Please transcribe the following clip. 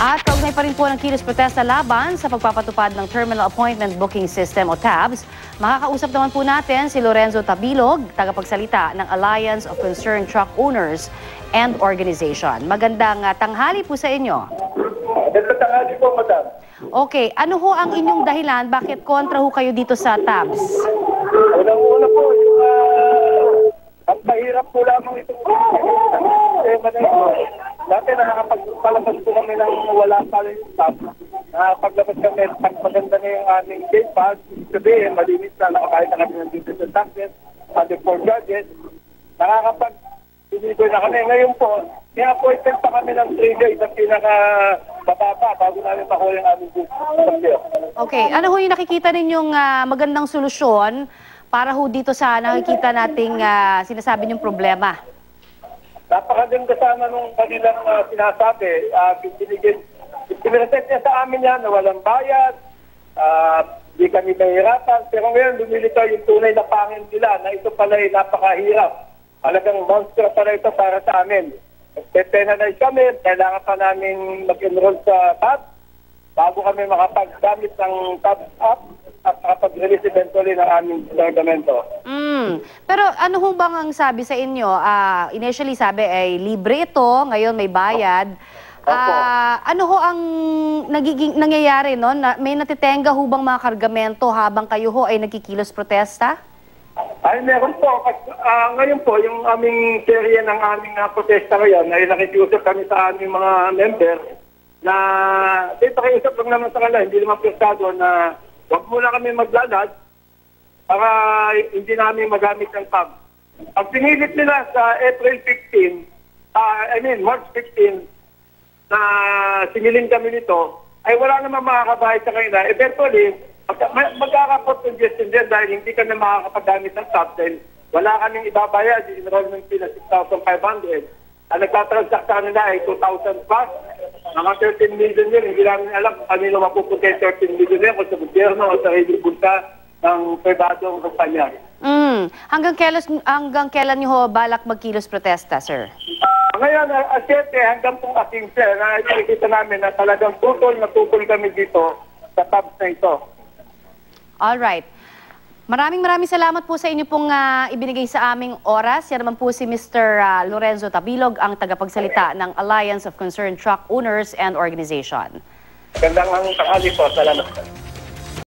At kaugnay pa rin po ng kilos protesta laban sa pagpapatupad ng Terminal Appointment Booking System o TABS, makakausap naman po natin si Lorenzo Tabilog, tagapagsalita ng Alliance of Concerned Truck Owners and Organization. Magandang tanghali po sa inyo. Magandang tanghali po, madam. Okay, ano ho ang inyong dahilan? Bakit kontra ho kayo dito sa TABS? Unang-una po, ang mahirap po lamang itong sistema na ito. Dati nakakapagpalabas po kami ng wala pala yung stop. Nakapaglabas kami, pag maganda na yung aming gate pass, sabihin, malinis na, nakakahit na kami ng digital taxes, under 4 judges, nakakapag-deliver na kami. Ngayon po, i-appointed pa kami ng 3 days ang pinaka-bababa bago namin makuha yung aming gate. Okay, ano ho yung nakikita ninyong magandang solusyon para ho dito sa nakikita nating sinasabi niyong problema? Napakaganda sana nung kanilang sinasabi. Piniresent niya sa amin yan na walang bayad, di kami mahirapan. Pero ngayon, lumilitaw yung tunay na pangin nila na ito pala ay napakahirap. Talagang monster pala ito para sa amin. Nagpe-penalize kami, kailangan pa namin mag-enroll sa TAB bago kami makapag-gamit ng TAB app at makapag-release eventually ng aming departamento. Pero ano ho bang ang sabi sa inyo? Initially sabi ay libre ito, ngayon may bayad. Ano ho ang nangyayari no? May natitenga ho bang mga kargamento habang kayo ho ay nagkikilos protesta? Ay, meron po. Ngayon po, yung aming serye ng aming protesta ngayon ay nakikiusap kami sa aming mga member na pakiusap lang naman sa kanila, hindi naman prestado na huwag muna kami maglalad para hindi namin magamit ng TAB. Ang pinilit nila sa March 15, na sinilin kami nito, ay wala naman makakabahay sa kanila. Eventually, magkakapot-congestion din dahil hindi ka na makakapagamit ng TAB dahil wala kaming ibabayad, yung enrollment fee na 6,500. Ang nagtatransact sa kanila ay 2,000 plus. Mga 13 million yun, hindi namin alam kung kanino mapupunta yung 13 million yun, kung sa gobyerno o sa bunta ng pribadong kumpanya. Hanggang kailan niyo ho balak magkilos protesta, sir? Ngayon, asyete, hanggang pong ating sir, na ipakikita namin na talagang tutol kami dito sa TABS na ito. Alright. Maraming salamat po sa inyo pong ibinigay sa aming oras. Yan naman po si Mr. Lorenzo Tabilog, ang tagapagsalita ng Alliance of Concerned Truck Owners and Organization. Gandang tanghali po. Salamat.